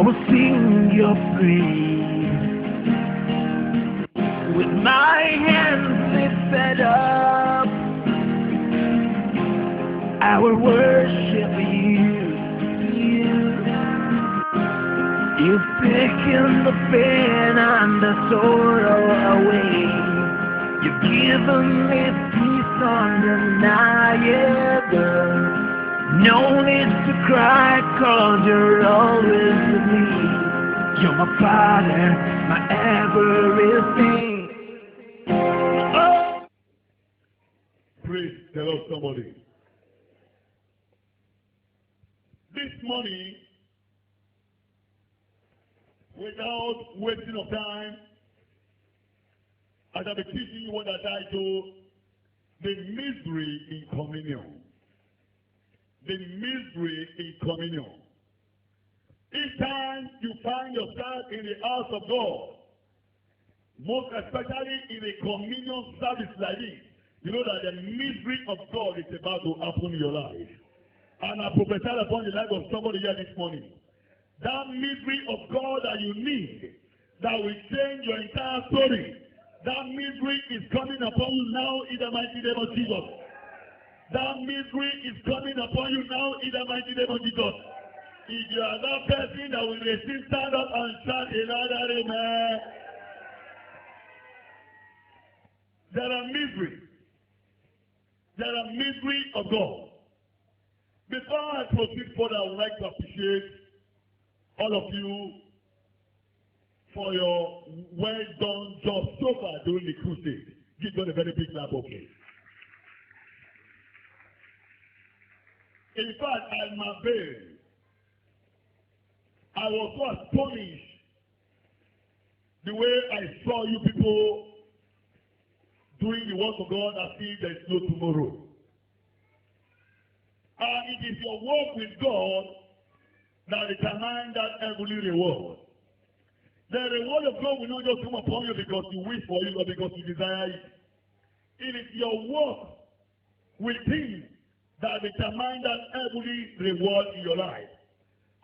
will sing your praise with my hands lifted up. I will worship you. You've taken the pain and the sorrow away. You've given me peace undeniable. No need to cry, 'cause you're always with me. You're my Father, my everything. Oh. Praise the Lord, somebody. This morning, without wasting of time, I shall be teaching you what I title the mystery in communion. The mystery in communion. Each time you find yourself in the house of God, most especially in a communion service like this, you know that the mystery of God is about to happen in your life. And I prophesy upon the life of somebody here this morning. That mystery of God that you need, that will change your entire story. That mystery is coming upon you now in the mighty name of Jesus. That mystery is coming upon you now in the mighty name of Jesus. If you are that person that will receive, stand up and shout another amen. There are mysteries. There are mysteries of God. Before I proceed further, I would like to appreciate all of you for your well-done job so far during the crusade. Give God a very big clap, okay? In fact, I'm amazed. I was so astonished the way I saw you people doing the work of God as if there is no tomorrow. And it is your work with God that determines that heavenly reward. The reward of God will not just come upon you because you wish for it or because you desire it. It is your work with Him that determines that heavenly reward in your life.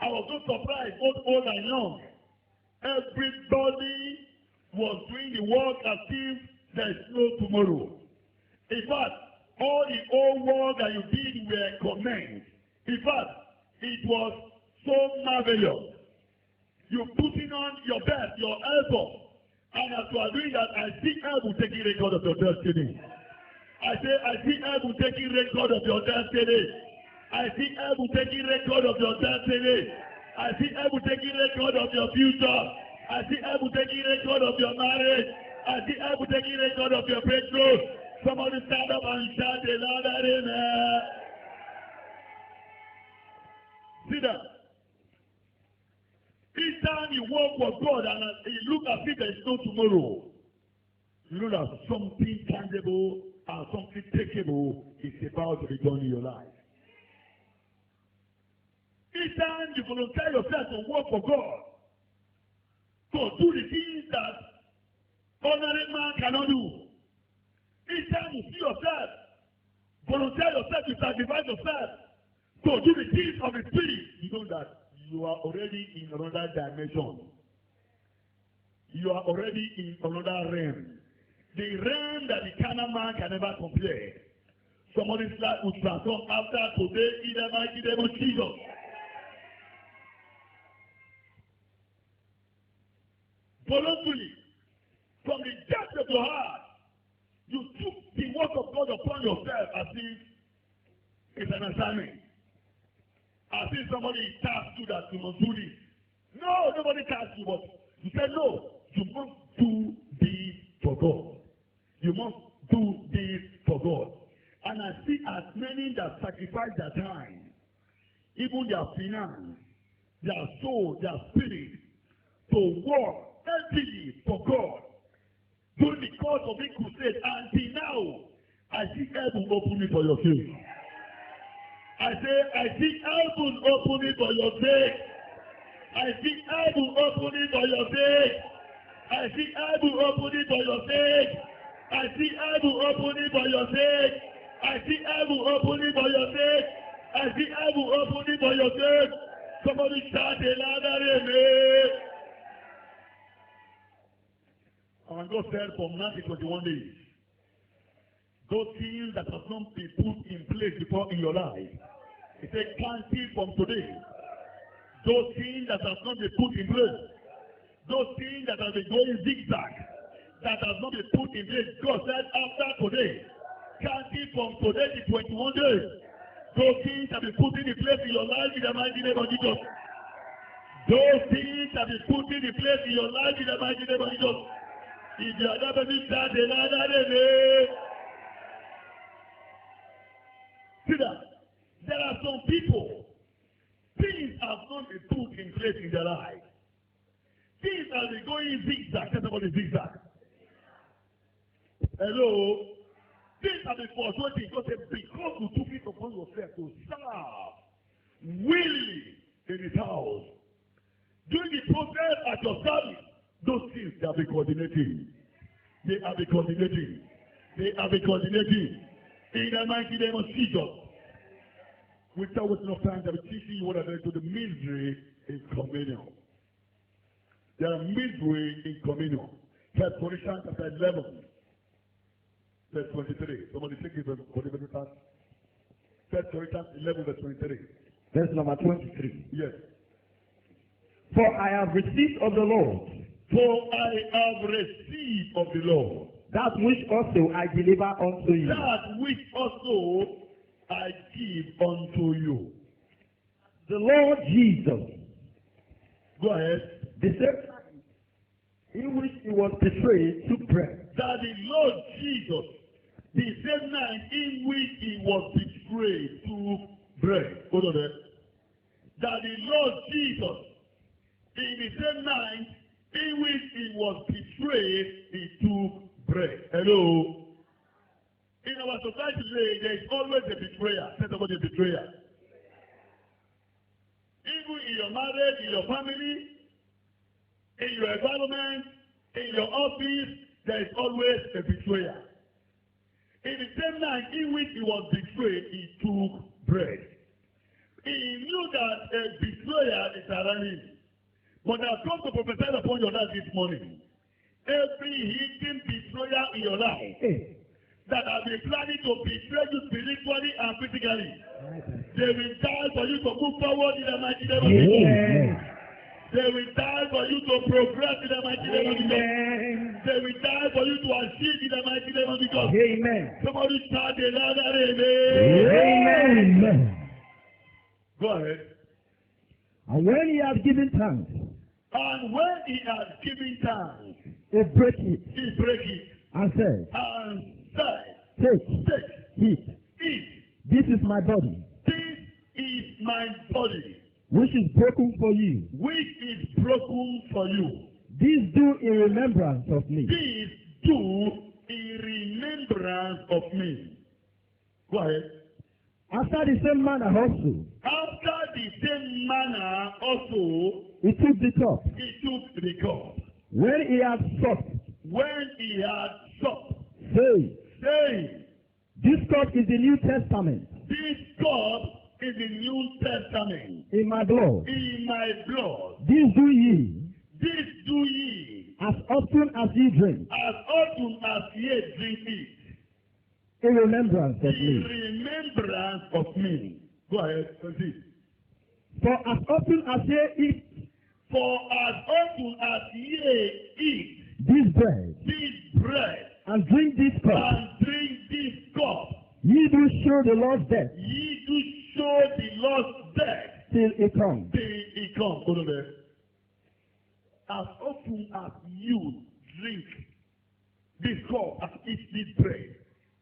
I was so surprised, both old and young. Everybody was doing the work as if there is no tomorrow. In fact, all the old work that you did were commended. In fact, it was so marvelous. You putting on your best, your effort, and as you are doing that, I see heaven taking record of your destiny. I see heaven taking record of your destiny. I see heaven taking record of your destiny. I see heaven taking record of your future. I see heaven taking record of your marriage. I see heaven taking record of your breakthrough. Somebody stand up and shout a louder amen. See that? Each time you walk with God and you look as if there is no tomorrow, you know that something tangible and something takeable is about to be done in your life. Each time you volunteer yourself to work for God, to do the things that ordinary man cannot do. Each time you see yourself, volunteer yourself, you sacrifice yourself to do the things of the Spirit, you know that you are already in another dimension. You are already in another realm. The realm that the carnal man can never compare. Somebody's life will transform after today in the mighty name of Jesus. Voluntarily, from the depth of your heart, you took the work of God upon yourself as if it's an assignment. As if somebody tasked you that you must do this. No, nobody tasked you, but you said, no, you must do this for God. You must do this for God. And I see as many that sacrifice their time, even their finance, their soul, their spirit, to work everything for God. During the course of the crusade, until now, I see heaven opening for your faith. I see heaven opening for your faith. I see heaven opening for your faith. I see heaven opening for your faith. I see heaven opening for your faith. I see heaven opening for your faith. I see heaven opening for your faith. Somebody shout a louder amen. And God said from 21 days, those things that have not been put in place before in your life, He said, cancel from today. Those things that have not been put in place, those things that have been going zigzag, that has not been put in place, God said, after today, cancel from today to 21 days. Those things have been put in place in your life in the mighty name of Jesus. Those things have been put in place in your life in the mighty name of Jesus. If you are never been that, see that there are some people, things have not been put in place in their life. Things have been going zigzag. Tell somebody zigzag. Hello? Things have been frustrating because you took it upon yourself to serve willingly in His house. During the process at your service, those things they have been coordinating. They have been coordinating. They have been coordinating. In the mighty name of Jesus. Without wasting enough time, they will teach you what are to the mystery in communion. There are mystery in communion. 1 Corinthians chapter 11, verse 23. Somebody take it for the very fast. 1 Corinthians 11, verse 23. Verse number 23. Yes. For I have received of the Lord. For I have received of the Lord. That which also I deliver unto you. That which also I give unto you. The Lord Jesus. Go ahead. The same time in which He was betrayed took bread. That the Lord Jesus, the same night in which He was betrayed, took bread. Hold on there. That the Lord Jesus, in the same night in which He was betrayed, He took bread. Hello? In our society today, there is always a betrayer. Tell somebody a betrayer. Even in your marriage, in your family, in your environment, in your office, there is always a betrayer. In the same night in which He was betrayed, He took bread. He knew that a betrayer is around Him. But I have come to prophesy upon your life this morning. Every hidden betrayer in your life that have been planning to betray you spiritually and physically, they will die for you to move forward in the mighty name of Jesus. They will die for you to progress in the mighty name of Jesus. They will die for you to achieve in the mighty name of Jesus. Amen. Somebody shout a louder amen. Amen. Go ahead. And when He had given thanks, And when He had given thanks, He broke it He brake it and said, said, Take, eat. This is my body, This is my body, which is broken for you. which is broken for you. This do in remembrance of me. This do in remembrance of me. Go ahead. After the same manner also, After the same manner also, He took the cup. He took the cup. When He had supped, When He had supped, saying, This cup is the New Testament this cup is the New Testament in my blood. in my blood. This do ye, This do ye, as often as ye drink, as often as ye drink it, in remembrance of in me. remembrance of me. Go ahead, proceed. For as often as ye eat For as often as ye eat this bread, this bread and drink this cup, and drink this cup, ye do show the Lord's death ye do show the Lord's death till He comes. till He comes. Hold on there. As often as you drink this cup and eat this bread,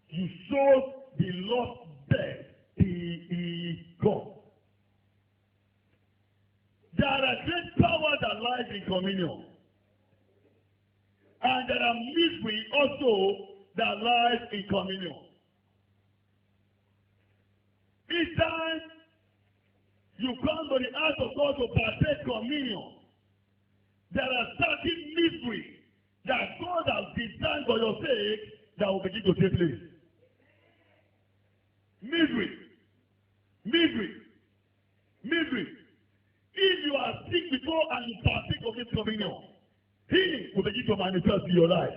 you show the Lord's death till He comes. There are great powers that lies in communion. And there are mysteries also that lies in communion. Each time you come to the house of God to partake communion, there are certain mysteries that God has designed for your sake that will begin to take place. Mystery. Mystery. Mystery. sick before and you partake of this communion, healing will begin to manifest in your life.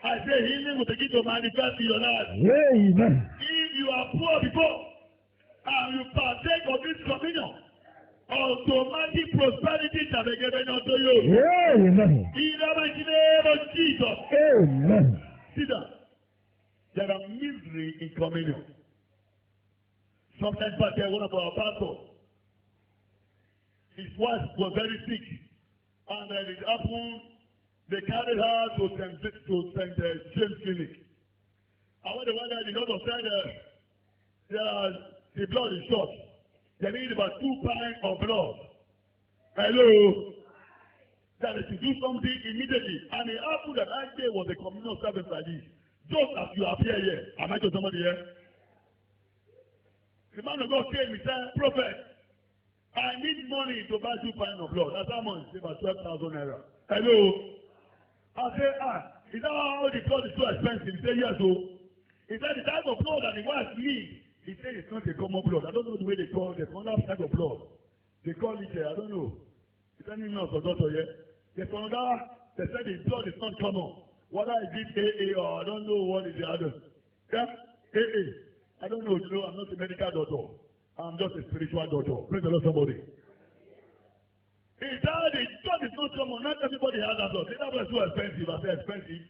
I say healing will begin to manifest in your life. Amen. If you are poor before and you partake of this communion, automatic prosperity shall be given unto you. Amen. In the mighty name of Jesus. Amen. See that? There are misery in communion. Sometimes back there, one of our pastors, his wife was very sick, and it happened, they carried her to St. James Clinic. And when they went there, the doctor said the blood is short. They need about 2 pints of blood. Hello? That they should do something immediately. And it happened that that day was a communal service like this. Just as you appear here. Am I to somebody here? The man of God came, he said, Prophet, I need money to buy 2 pints of blood. That's how much? It's about 12,000 naira. Hello? I said, is that how the blood is so expensive? He said, yes, so. He said, the type of blood that the wife needs. He said, it's not a common blood. I don't know the way they call it. There's another type of blood. They call it, I don't know. Is any nurse or doctor here? There's another, they said the blood is not common. Whether is it AA or I don't know what is the other. Yeah? AA. I don't know, I'm not a medical doctor. I'm just a spiritual doctor. Praise the Lord, somebody. Is that the blood is not common? Not everybody has that blood. That blood is so expensive. I say expensive.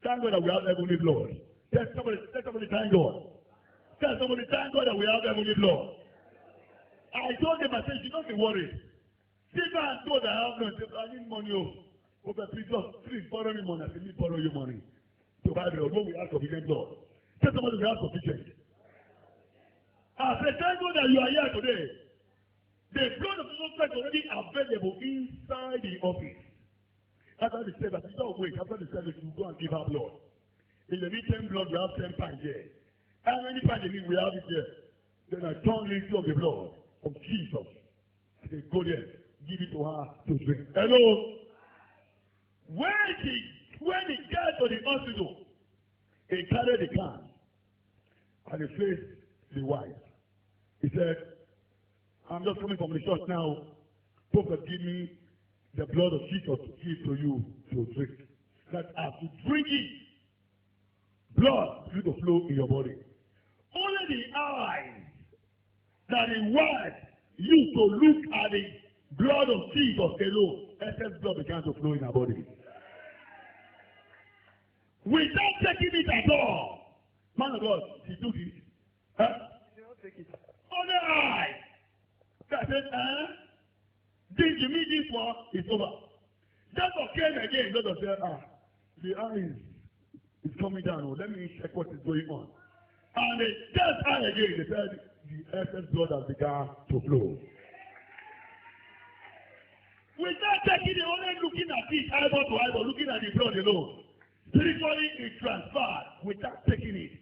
Thank God that we have heavenly blood. Tell somebody thank God. Tell somebody thank God that we have heavenly blood. I told them, I said, you don't be worried. See, man told I have no, I need money. Okay, please borrow me money. I said, borrow you money. To buy blood. No, we have sufficient blood. Tell somebody we have sufficient. I said, thank God that you are here today. The blood of Jesus Christ is already available inside the office. After the service, you don't wait. After the service, you go and give her blood. In the meantime, blood, we have 10 pints here. How many pints we have it here? Then I turn into the blood of Jesus. I say, go there. Give it to her to drink. Hello? When he got to the hospital, he carried the can and he faced the wife. He said, I'm just coming from the church now. Prophet, give me the blood of Jesus to give to you to drink. That as you drink it, blood will flow in your body. Only the eyes that the wife used to look at the blood of Jesus alone, excess blood began to flow in her body. Without taking it at all. Man of God, she took it. Huh? She did not take it. Only eyes. That said, did you meet this one? It's over. That came again. God said, the eyes is coming down. Oh, let me check what is going on. And they just eye again. They said, the excess blood has begun to flow. Without taking it, only looking at it, eyeball to eyeball, looking at the blood alone. Spiritually, it transferred without taking it.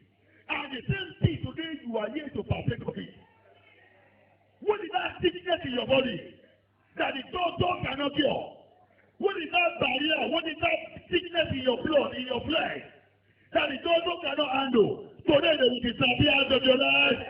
And the same thing today, you are here to partake of it. What is that sickness in your body that the doctor cannot cure? What is that barrier? What is that sickness in your blood, in your flesh, that the doctor cannot handle? Today they will disappear out of your life.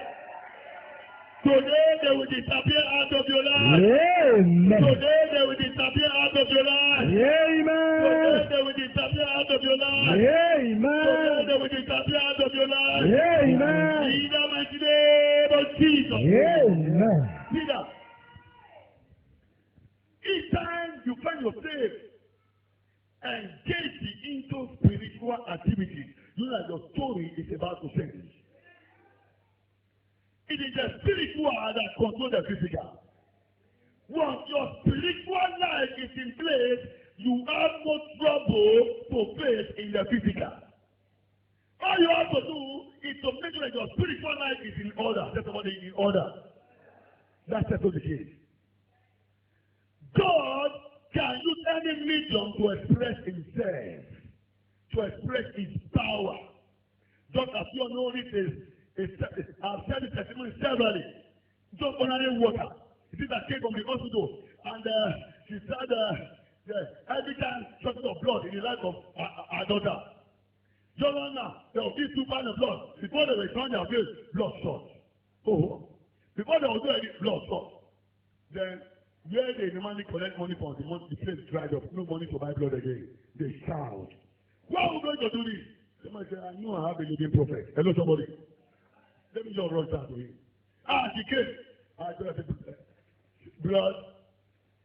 Today they will disappear out of your life. Amen. Today they will disappear out of your life. Amen. Today they will disappear out of your life. Amen. Today they will disappear out of your life. Amen. In the mighty name of Jesus. Amen. See that? Each time you find yourself engaged into spiritual activity, you know that your story is about to change. It is the spiritual that controls the physical. Once your spiritual life is in place, you have no trouble to face in the physical. All you have to do is to make sure that your spiritual life is in order. That's what is in order. That's the case. God can use any medium to express himself, to express his power. Just as you know it is. I've said the testimony severally. Just ordinary water. You see that came from the hospital, and she said every time something of blood in the life of her daughter. Just now, they will give 2 pints of blood. Before they return their face, blood shot. Oh, before they will do any blood shot. Then Where they normally collect money from the month, the place dried up, no money to buy blood again. They shout. Why are we going to do this? Somebody say, I know I have a living prophet. Hello, somebody. Let me just rush down to him. She came. I just said, blood,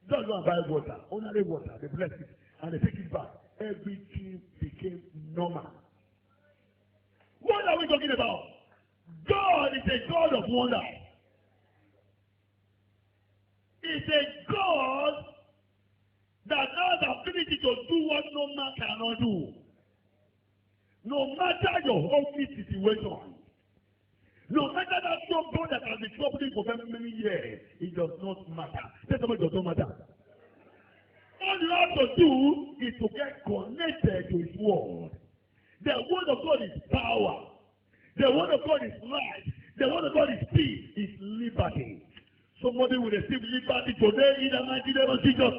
just go and buy water, ordinary water, they bless it, and they take it back. Everything became normal. What are we talking about? God is a God of wonder. It's a God that has the ability to do what no man cannot do. No matter your ugly situation, no matter that trouble that has been troubling for many years, it does not matter. Tell somebody it does not matter. All you have to do is to get connected to His Word. The Word of God is power. The Word of God is life. The Word of God is peace, is liberty. Somebody will receive liberty today in the mighty name of Jesus.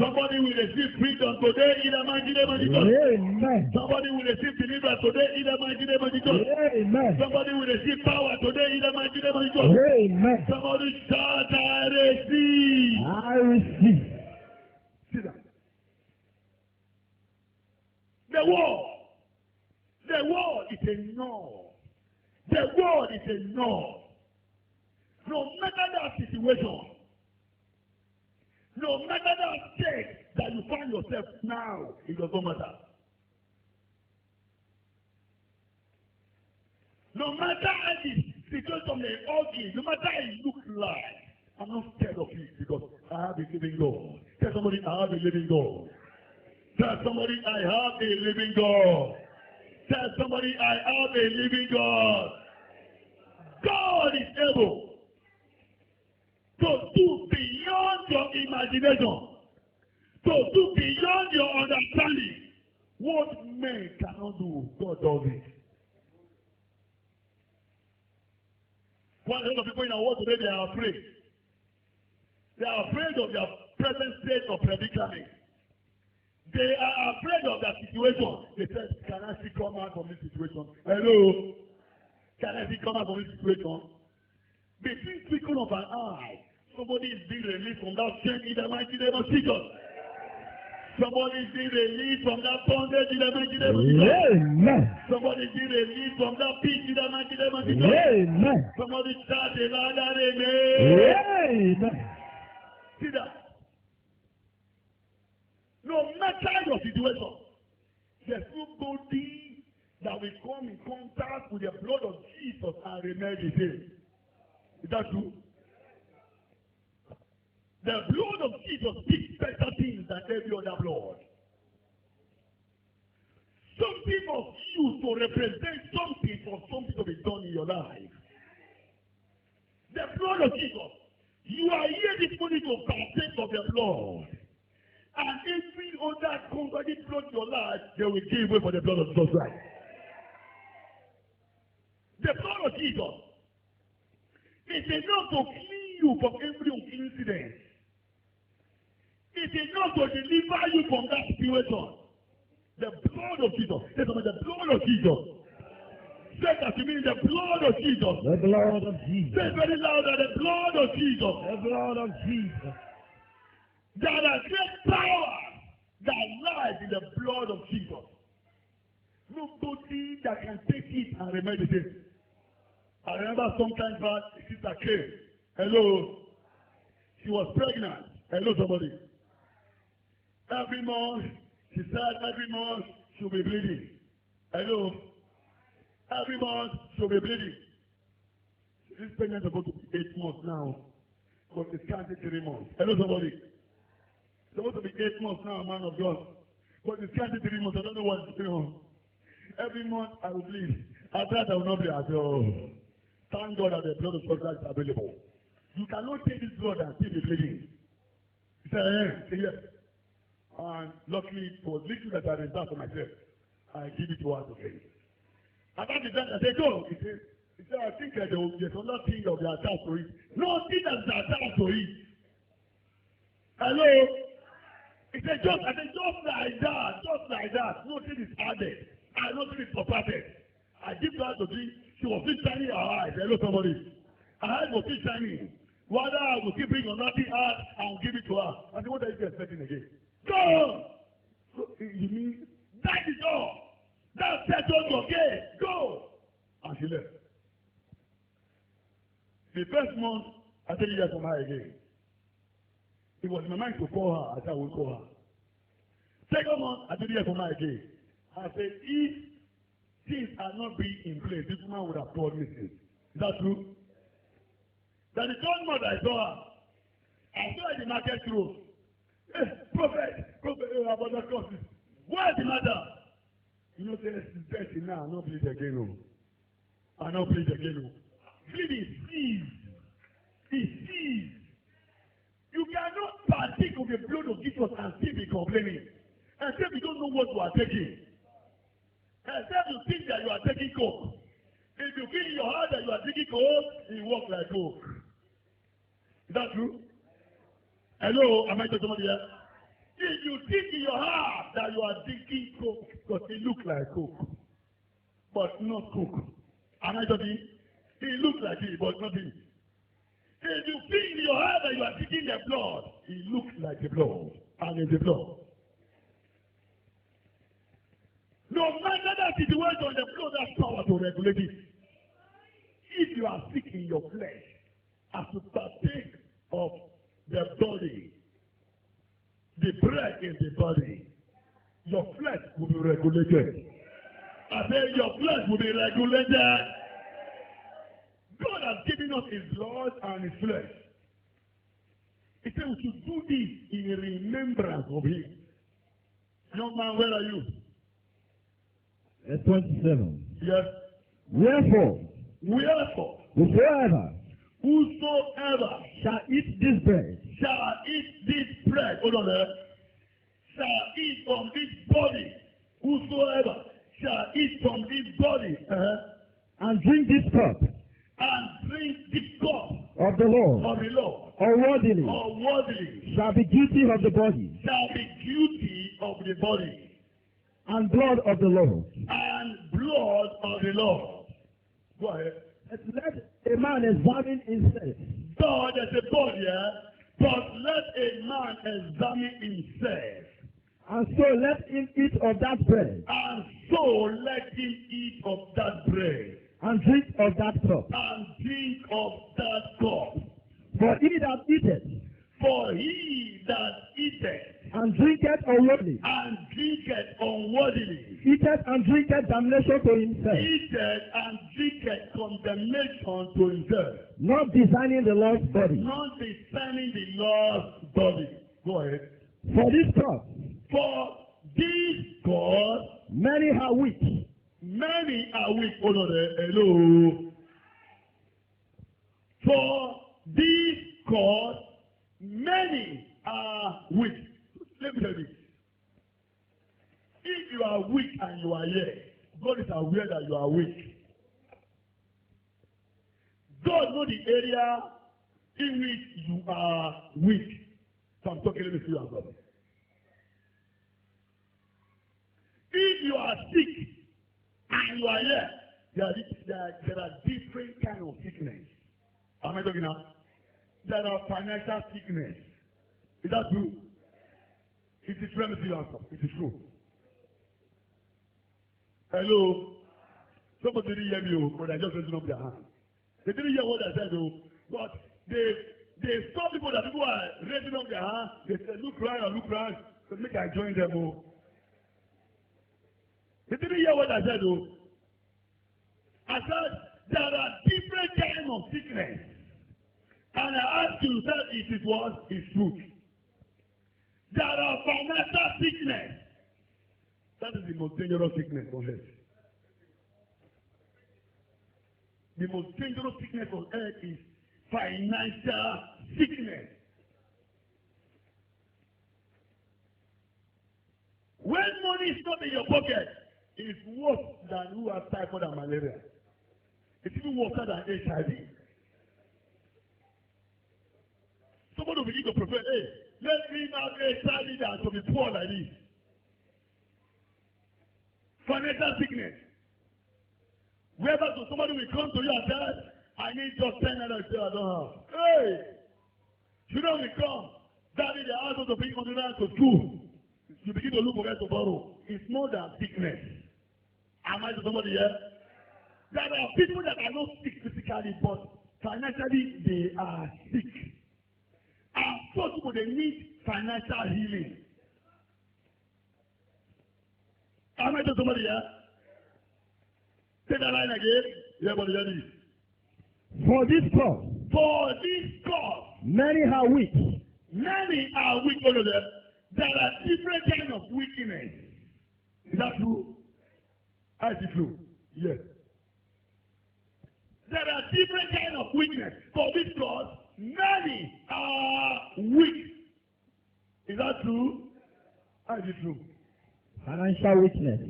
Somebody will receive freedom today in the mighty name of Jesus. Amen. Somebody will receive deliverance today in the mighty name of Jesus. Amen. Somebody will receive power today in the mighty name of Jesus. Amen. Somebody shout, I receive. I receive. See that? The word is a no. The word is a no. No matter that situation, no matter that state that you find yourself now, it does not matter. No matter how the situation may ugly, no matter how it looks like, I'm not scared of it because I have a living God. Tell somebody, I have a living God. Tell somebody, I have a living God. Tell somebody, I have a living God. God is able to do beyond your imagination, to do beyond your understanding. What men cannot do, God does it. One lot of people in our world today, they are afraid. They are afraid of their present state of predicament. They are afraid of their situation. They say, can I still come out from this situation? Hello? Can I still come out from this situation? Between twinkling of an eye, somebody is being released from that shame in the mighty name of Jesus. Somebody is being released from that bondage in the mighty name of Jesus. Amen. Somebody is being released from that peace in the mighty name of Jesus. Amen. Somebody start a louder amen. Amen. See that? No matter your situation, there's nobody that will come in contact with the blood of Jesus and remain the same. Is that true? The blood of Jesus speaks better things than every other blood. Something of you to represent something for something to be done in your life. The blood of Jesus. You are here this morning to partake of the blood. And every other company blood in your life, they will give way for the blood of Jesus Christ. The blood of Jesus is enough to clean you from every incident. It's enough to deliver you from that situation. The blood of Jesus. Say something, the blood of Jesus. Say that to me, the blood of Jesus. The blood of Jesus. Say very loud that the blood of Jesus. The blood of Jesus. There are great power that lies in the blood of Jesus. Nobody that can take it and remain the same. I remember sometimes back, a sister came. Hello. She was pregnant. Hello, somebody. Every month, she said every month she'll be bleeding. Hello. Every month she'll be bleeding. This pregnant is about to be 8 months now. But it's can't take 3 months. Hello, somebody. It's supposed to be 8 months now, man of God. But it's can't take 3 months. I don't know what's going on. Every month I will bleed. After that I will not bleed at all. Thank God that the blood of Jesus is available. You cannot take this blood and still be bleeding. He said, say yes. And luckily, for little that I reserved for myself, I give it to her to drink. After the time, I said, go. He said, I think there's another thing that they are attached to it. Nothing that's attached to it. Hello? He said, just like that. Nothing is added. And nothing is subtracted. I give her to drink. She was still shining her eyes. Hello, somebody. Her eyes was still shining. Whether I will keep bringing nothing out and give it to her. I said, what are you expecting again? Go! So, you mean, that is all. That settles your case. Go! And she left. The first month, I said, yes, from her again. It was my mind to call her. I said, I will call her. Second month, I said, yes, from her again. I said, if things are not being in place, this woman would have called me since. Is that true? That the third month I saw her. I saw her in the market road. Hey, prophet, about the courses. What is the matter? You know, there's dirty now. I'm not pleased again. No. I'm not pleased again. No. Please, cease. Cease. You cannot partake of the blood of Jesus and still be complaining. Except you don't know what you are taking. Except you think that you are taking coke. If you feel in your heart that you are taking coke, it works like coke. Is that true? Hello, am I talking to somebody here? If you think in your heart that you are drinking coke, because it looks like coke, but not coke. Am I talking? It looks like it, but not it. If you feel in your heart that you are drinking the blood, it looks like the blood, and it's the blood. No matter that situation, the blood has power to regulate it. If you are sick in your flesh, as to partake of the body, the bread in the body, your flesh will be regulated. I say your flesh will be regulated. God has given us his blood and his flesh. He said we should do this in remembrance of him. Young man, where are you? Verse 27. Yes. Wherefore, whosoever shall eat this bread, hold on there, shall eat from this body, whosoever shall eat from this body, and drink this cup of the Lord, unworthily, shall be guilty of the body, and blood of the Lord. Go ahead. Let a man examine himself. God is a body, but let a man examine himself. And so let him eat of that bread. And so let him eat of that bread. And drink of that cup. And drink of that cup. For he that eateth, and drinketh unworthily, eateth and drinketh damnation to himself, condemnation to himself, not discerning the Lord's body. Go ahead. For this cause, many are weak. Hold on there. Hello. For this cause, many are weak. Let me tell you. If you are weak and you are here, God is aware that you are weak. God knows the area in which you are weak. So I'm talking, let me see you, God. If you are sick and you are here, there are different kinds of sickness. Am I talking now? There are financial sickness. Is that true? It is true. Let me see you answer. It is true. Hello? Somebody didn't hear me, but I just raised up their hand. They didn't hear what I said, but they saw people that people are raising up their hand. They said, look round. So make I join them. They didn't hear what I said, I said, there are different kinds of sickness. And I asked you that if it was his truth. There are financial sickness. That is the most dangerous sickness on earth. The most dangerous sickness on earth is financial sickness. When money is not in your pocket, it's worse than who has typhoid and malaria. It's even worse than HIV. Somebody will begin to prepare, hey, let me have HIV than to be poor like this. Financial sickness. Wherever somebody will come to you and say, I need just 10 and I say, I don't have. Hey, Children will come. Daddy, they ask us to bring $100 to school. You begin to look for where to borrow. It's more than sickness. Am I to somebody here? There are people that are not sick physically, but financially they are sick. And such people, they need financial healing. Am I to somebody here? Take that line again. Yeah, but hear this. For this cause, many are weak. Many are weak over there. There are different kinds of weakness. Is that true? Is it true? Yes. There are different kinds of weakness. For this cause, many are weak. Is that true? Is it true? Financial weakness,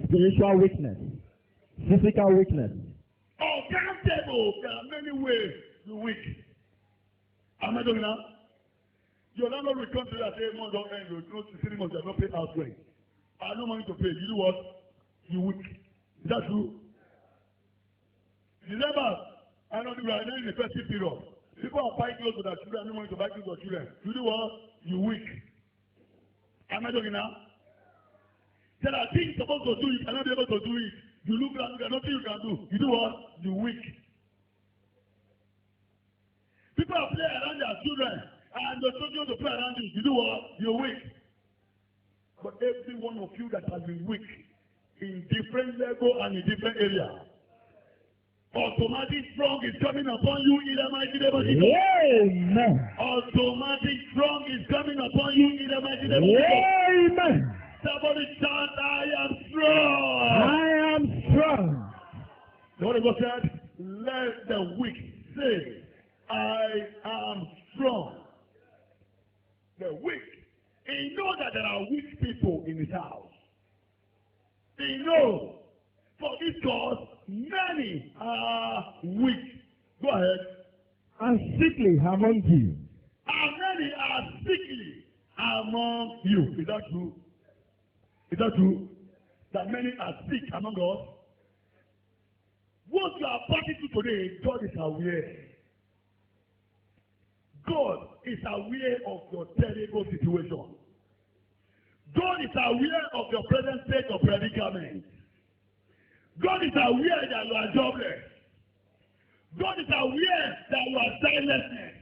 spiritual weakness, physical weakness. Accountable. There are many ways to weak. Am I doing now? Your landlord will come to you and say, month don't end, you know, 3 months, you have not paid house rent. I have no money to pay. You do what? You weak. Is that true? December, I know you are in the festive period. People are buying clothes for their children, no money to buy clothes for children. You do what? You weak. Am I talking now? There are things you're supposed to do, you cannot be able to do it. You look like there's nothing you can do. You do what? You weak. People are playing around their children, and they're supposed to play around you. You do what? You're weak. But every one of you that has been weak in different level and in different areas, automatic strong is coming upon you in the mighty name of Jesus. Amen. Automatic strong is coming upon you in the mighty name of Jesus. Amen. Somebody shout, I am strong. I am strong. The Holy Ghost said, let the weak say, I am strong. The weak. He knows that there are weak people in his house. He knows. For this cause, many are weak. Go ahead. And sickly among you. And many are sickly among you. Is that true? Is that true? That many are sick among us? What you are passing through today, God is aware. God is aware of your terrible situation. God is aware of your present state of predicament. God is aware that you are jobless. God is aware that you are silenceless.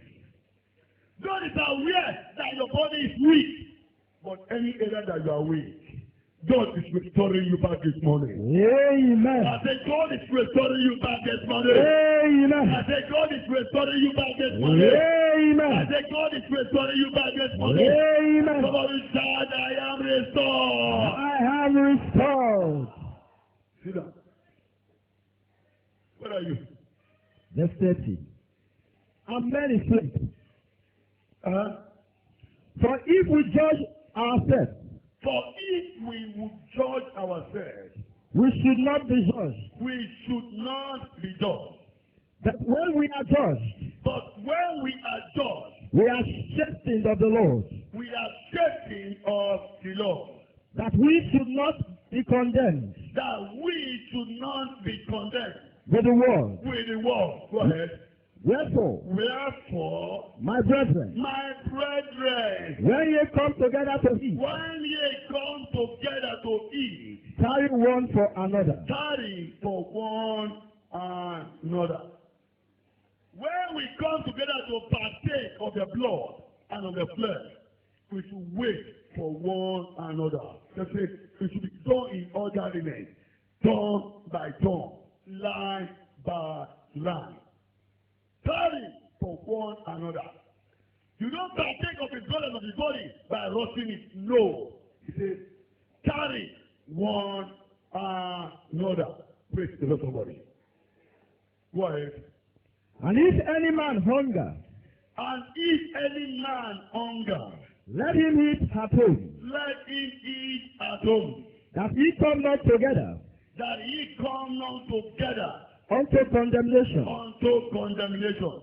God is aware that your body is weak. But any area that you are weak, God is restoring you back this morning. Amen. I say God is restoring you back this morning. Amen. I say God is restoring you back this morning. Amen. I say God is restoring you back this morning. Amen. Somebody shout, I am restored. I am restored. Sit down. Where are you? Verse 30. And many sleep. For if we judge ourselves, For if we would judge ourselves, we should not be judged. we should not be judged. That when we are judged, But when we are judged, we are chastened of the Lord. we are shaking of the Lord. That we should not be condemned That we should not be condemned with the world. with the world. Go ahead. Wherefore, Wherefore, my brethren, my brethren, when ye come together to eat, when ye come together to eat, carry one for another. tarry for one another. When we come together to partake of the blood and of the flesh, we should wait for one another. That's it. It should be done in orderliness, turn by turn, line by line. Tarry for one another. You don't partake of his blood and of his body by rotting it. No. He says, tarry one another. Praise the Lord, somebody. Go ahead. And if any man hunger, And if any man hunger, let him eat at home, let him eat at home, that ye come not together that ye come not together unto condemnation. unto condemnation.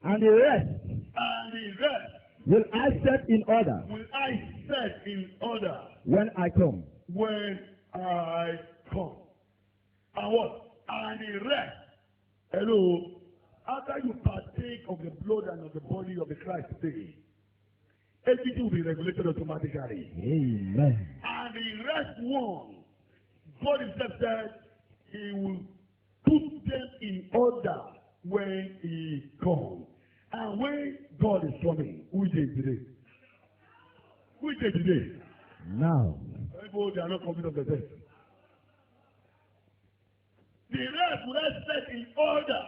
And the rest And the rest will I set in order will I set in order when I come. when I come. And what? And the rest, hello, After you partake of the blood and of the body of the Christ today, everything will be regulated automatically. Amen. And the rest one, God himself said he will put them in order when he comes. And when God is coming, who is it today? Who is it today? Now. People, they are not coming of the death. The rest will I set in order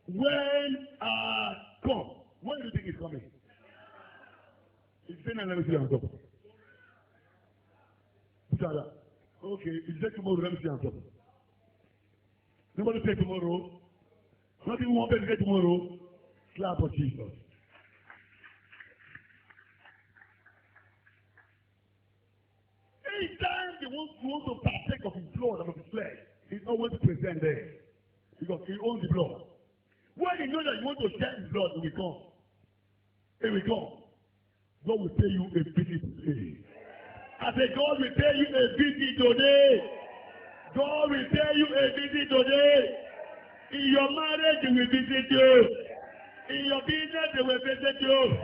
when I come. When do you think it's coming? It's saying, let me see on top. Okay, it's said tomorrow, let me see on top. Nobody say tomorrow. Not even one person say tomorrow. Clap for Jesus. Anytime you want to partake of his blood and of his flesh, he's always present there. Because he owns the blood. When you know that you want to share his blood, he will come. He will come. God will pay you a visit today. I say, God will pay you a visit today. God will pay you a visit today. In your marriage, he will visit you. In your business, he will visit you.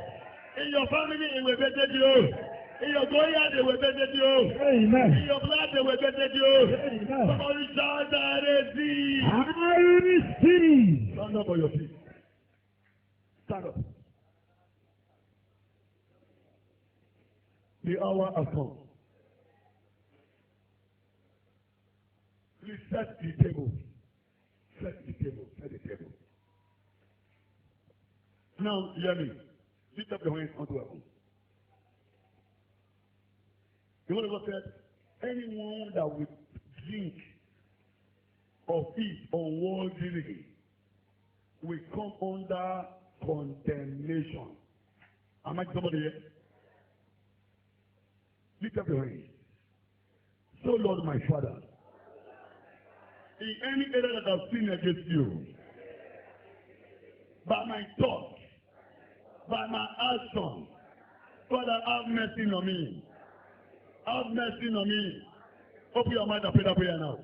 In your family, he will visit you. In your going out, they will visit you. Amen. In your blood, they will visit you. Amen. Somebody shout, I receive. I receive. Stand up on your feet. Stand up. The hour has come. Please set the table. Set the table. Set the table. Now, hear me. Lift up your hands unto heaven. The Word of God said, anyone that would drink or eat unworthily will come under condemnation. Am I somebody here? Lift up your hands. So, Lord, my Father, in any area that I've sinned against you, by my thoughts, by my action, Father, have mercy on me. Have mercy on me. Open your mind and pray that prayer now.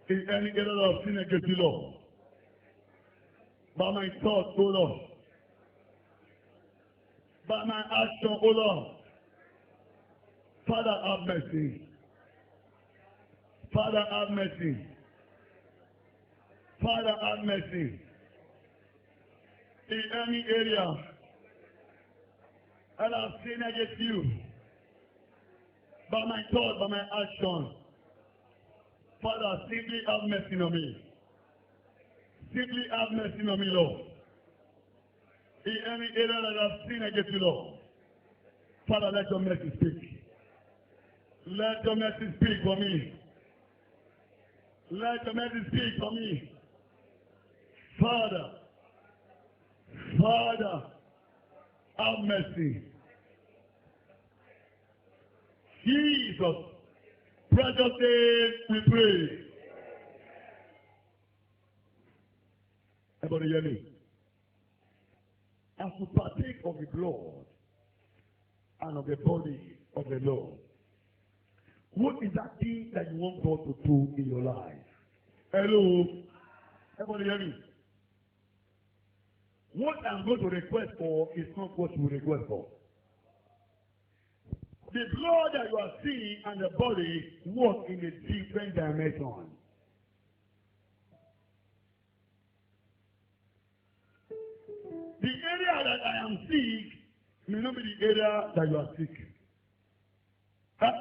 In any area of sin against you, Lord, by my thoughts, O Lord, by my action, O Lord, Father, have mercy. Father, have mercy. Father, have mercy. In any area that I've sinned against you, by my thought, by my action, Father, simply have mercy on me. Simply have mercy on me, Lord. In any area that I've sinned against you, Lord, Father, let your mercy speak. Let your mercy speak for me. Let your mercy speak for me. Father, have mercy. Jesus, precious name we pray. Everybody hear me? As we partake of the blood and of the body of the Lord, what is that thing that you want God to do in your life? Hello? Everybody hear me? What I'm going to request for is not what you request for. The blood that you are seeing and the body work in a different dimension. The area that I am sick may not be the area that you are sick. Huh?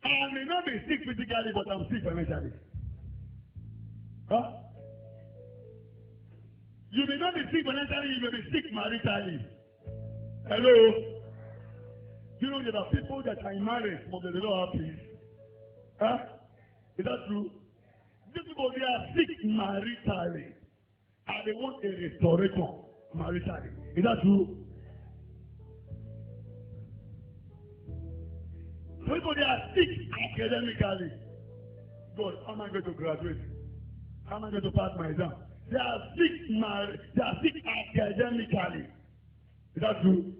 I may not be sick physically, but I'm sick financially. Huh? You may not be sick financially, you may be sick maritally. Hello? You know there are people that are in marriage, but they don't have peace. Huh? Is that true? These people, they are sick maritally. And they want a restoration maritally. Is that true? People, they are sick academically. God, how am I going to graduate? How am I going to pass my exam? They are sick academically. Is that true?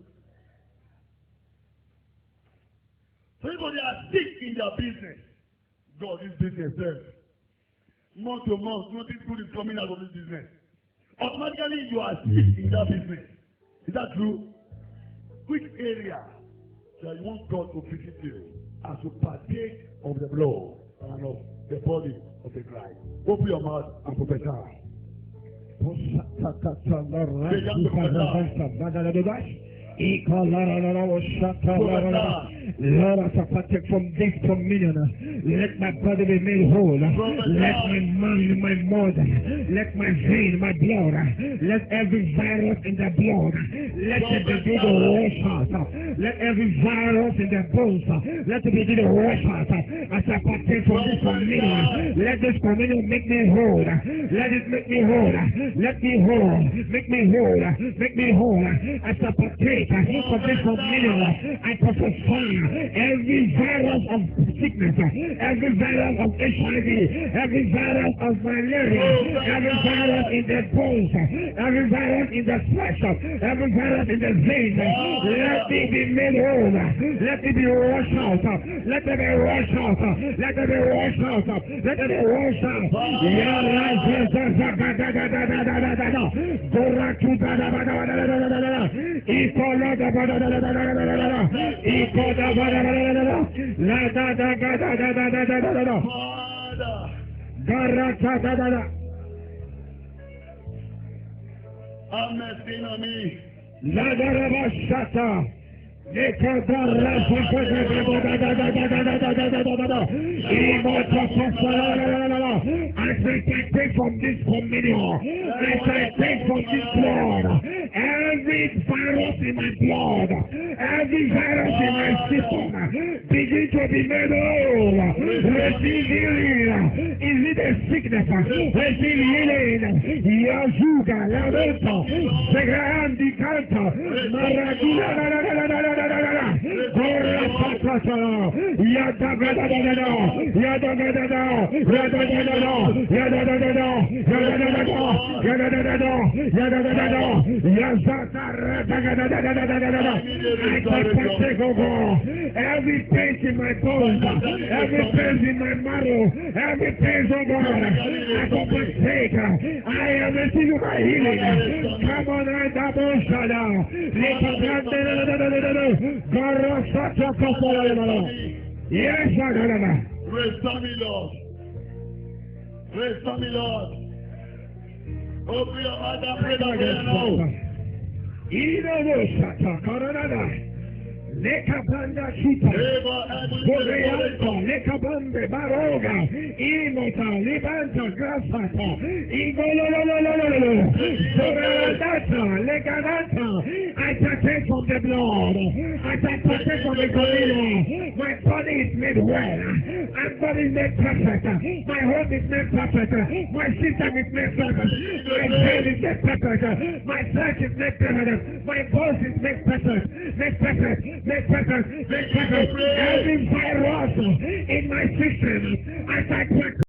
People they are sick in their business. God, this business there. Month to month, nothing good is coming out of this business. Automatically, you are sick in that business. Is that true? Which area that you want God to visit you as you partake of the blood and of the body of the Christ? Open your mouth and prophesy. Lord, as I partake from this communion, let my body be made whole. Let my mind, my mouth, let my vein, my blood, let every virus in the blood, let it begin to wash out. Let every virus in the bones, let it begin to wash out. As I partake from this communion, let this communion make me whole. Let it make me whole. Let me whole. Make me whole. Make me whole. As I partake from this communion, I prophesy every virus of sickness, every virus of HIV, every virus of malaria, every virus in the bones, every virus in the flesh, every virus in the vein, let it be made whole. Let it be washed out. Let it be washed out. Let it be washed out. Let it be washed out. As I take from this communion, as I take from this blood, every virus in my blood, every virus in my system, begin to be made whole. Receive healing. Is it a sickness? Receive healing. Yazuga, Lareto, Segrandi Canta, Maragula, every pain in my bones, every pain in my marrow, every pain, oh God, I got my sake. I am receiving my healing. Come on, I double shut out. Yes, restore me, Lord. Restore me, Lord. Open your mouth and pray that prayer now. Lekabanda Shita, Boreanta, Lekabande, Baroga, Imota, Libanta, Grasata, Igololololololo, Zoradata, Legadata. I partake from the blood. I partake from the communion. My body is made well. My body is made perfect. My home is made perfect. My system is made perfect. My brain is made perfect. My flesh is made perfect. My bones is made perfect. Made perfect. Make perfect, every virus in my system as I